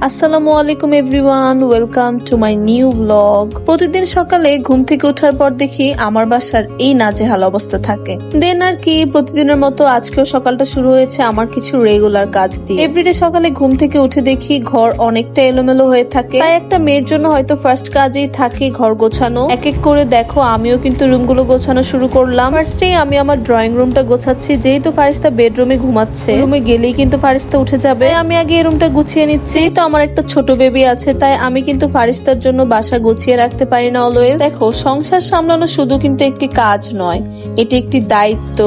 আসসালামু আলাইকুম everyone, welcome to my new blog. প্রতিদিন সকালে ঘুম থেকে ওঠার পর দেখি আমার বাসার এই নাজেহাল অবস্থা থাকে। দেন আর কি, প্রতিদিনের মতো আজকেও সকালটা শুরু হয়েছে আমার কিছু রেগুলার কাজ দিয়ে। এভরিডে সকালে ঘুম থেকে উঠে দেখি ঘর অনেকটা এলোমেলো হয়ে থাকে। তাই একটা মেয়ের জন্য হয়তো ফার্স্ট কাজেই থাকে ঘর গোছানো। এক এক করে দেখো আমিও কিন্তু রুমগুলো গোছানো শুরু করলাম। ফার্স্টে আমি আমার ড্রয়িং রুমটা গোছাচ্ছি, যেহেতু ফারিস্তা বেডরুমে ঘুমাচ্ছে। রুমে গেলেই কিন্তু ফারিস্তা উঠে যাবে, আমি আগে এই রুমটা গুছিয়ে নিচ্ছি। তো আমার একটা ছোট বেবি আছে, তাই আমি কিন্তু ফারিস্তার জন্য বাসা গুছিয়ে রাখতে পারি না অলওয়েজ। দেখো, সংসার সামলানো শুধু কিন্তু একটি কাজ নয়, এটি একটি দায়িত্ব,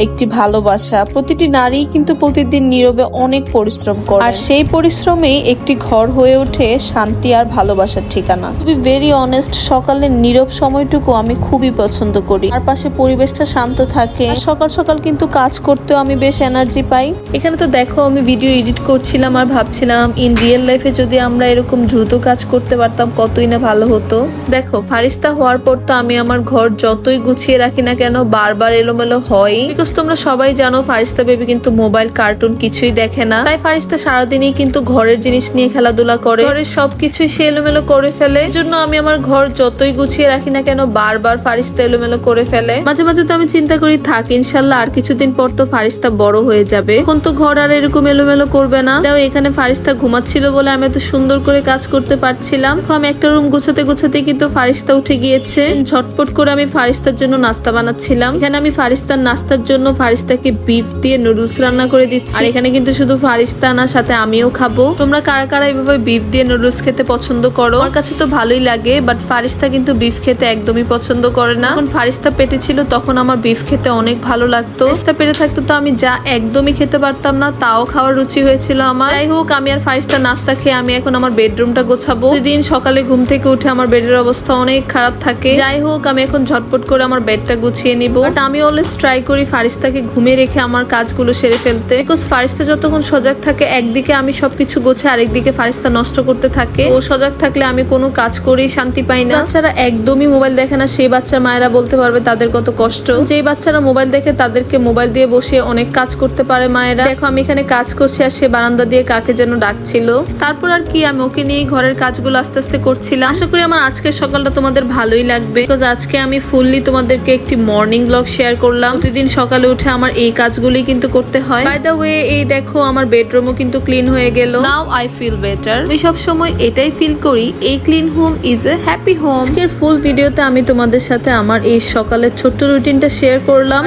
একটি ভালোবাসা। প্রতিটি নারী কিন্তু প্রতিদিন নীরবে অনেক পরিশ্রম করে, আর সেই পরিশ্রমেই একটি ঘর হয়ে ওঠে শান্তি আর ভালোবাসার ঠিকানা। টু বি ভেরি অনেস্ট, সকালের নীরব সময়টুকু আমি খুবই পছন্দ করি। আর পাশে পরিবেশটা শান্ত থাকে, সকাল সকাল কিন্তু কাজ করতেও আমি বেশ এনার্জি পাই। এখানে তো দেখো আমি ভিডিও এডিট করছিলাম আর ভাবছিলাম ইন রিয়েল লাইফে যদি আমরা এরকম দ্রুত কাজ করতে পারতাম কতই না ভালো হতো। দেখো, ফারিস্তা হওয়ার পর তো আমি আমার ঘর যতই গুছিয়ে রাখি না কেন বারবার এলোমেলো হয়। বিকজ তোমরা সবাই জানো ফারিস্তা বেবি কিন্তু মোবাইল, কার্টুন কিছুই দেখে না। তাই ফারিস্তা সারাদিনই কিন্তু ঘরের জিনিস নিয়ে খেলাধুলা করে, ঘরের সবকিছুই সে এলোমেলো করে ফেলে। এর জন্য আমি আমার ঘর যতই গুছিয়ে রাখি না কেন বারবার ফারিস্তা এলোমেলো করে ফেলে। মাঝে মাঝে তো আমি চিন্তা করি থাক, ইনশাল্লাহ আর কিছুদিন পর তো ফারিস্তা বড় হয়ে যাবে, এখন তো ঘর আর এরকম এলোমেলো করবে না। তাও এখানে ফারিস্তা ঘুমাচ্ছিল বলে আমি এত সুন্দর করে কাজ করতে পারছিলাম। আমি একটা রুম গোছাতে গোছাতে কিন্তু ফারিস্তা উঠে গিয়েছে। ঝটপট করে আমি ফারিস্তার জন্য নাস্তা বানাচ্ছিলাম। এখানে আমি ফারিস্তার নাস্তার জন্য ফারিস্তাকে বিফ দিয়ে নুডলস রান্না করে দিচ্ছি। আর এখানে কিন্তু শুধু ফারিস্তা না, সাথে আমিও খাবো। তোমরা কারা কারা এভাবে বিফ দিয়ে নুডলস খেতে পছন্দ করো? আমার কাছে তো ভালোই লাগে, বাট ফারিস্তা কিন্তু বিফ খেতে একদমই পছন্দ করে না। যখন ফারিস্তা পেটে ছিল তখন আমার বিফ খেতে অনেক ভালো লাগতো। ফারিস্তা পেটে থাকতো তো আমি যা একদমই খেতে পারতাম না, তাও খাওয়ার রুচি হয়েছিল আমার। যাই হোক, আমি আর ফারিস্তা নাস্তা খেয়ে আমি এখন আমার বেডরুমটা গোছাবো। প্রতিদিন সকালে ঘুম থেকে উঠে আমার বেডের অবস্থা অনেক খারাপ থাকে। যাই হোক, আমি এখন ঝটপট করে আমার বেডটা গুছিয়ে নিব। বাট আমি অলওয়েজ ট্রাই করি ফারিস্তাকে ঘুমিয়ে রেখে আমার কাজগুলো সেরে ফেলতে। বিকজ ফারিস্তা যতক্ষণ সজাগ থাকে একদিকে আমি সবকিছু গোছাই, আরেকদিকে ফারিস্তা নষ্ট করতে থাকে। ও সজাগ থাকলে আমি কোনো কাজ করেই শান্তি পাই না। বাচ্চারা একদমই মোবাইল দেখে না, সেই বাচ্চার মায়েরা বলতে পারবে তাদের কত কষ্ট। যেই বাচ্চারা মোবাইল দেখে তাদেরকে মোবাইল দিয়ে বসে অনেক কাজ করতে পারে মায়েরা। দেখো, আমি এখানে কাজ করছি আর সে বারান্দা দিয়ে কাকে যেন ডাকছিল। তারপর আর কি, আমি ওকে নিয়ে ঘরের কাজগুলো আস্তে আস্তে করছিলাম। আশা করি আমার আজকের সকালটা তোমাদের ভালোই লাগবে, বিকজ আজকে আমি ফুললি তোমাদেরকে একটি মর্নিং ব্লগ শেয়ার করলাম। প্রতিদিন সকালে উঠে আমার এই কাজগুলি কিন্তু করতে হয়। বাই দ্য ওয়ে, এই দেখো আমার বেডরুমও কিন্তু ক্লিন হয়ে গেল। Now I feel better. আমি সব সময় এটাই ফিল করি, এই clean home is a happy home. আজকের ফুল ভিডিওতে আমি তোমাদের সাথে আমার এই সকালের ছোট্ট রুটিনটা শেয়ার করলাম।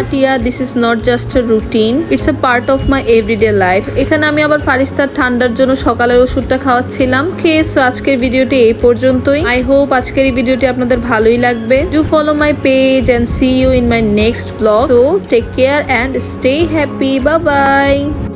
This is not just a routine, it's a part of my everyday life. এখানে আমি আবার ফারিস্তার ঠান্ডার জন্য সকালের ওষুধটা খাওয়াচ্ছিলাম। সো আজকের ভিডিওটি এই পর্যন্তই। আই হোপ আজকের এই ভিডিওটি আপনাদের ভালোই লাগবে। Do follow my page and see you in my next vlog. So take care and stay happy. Bye bye.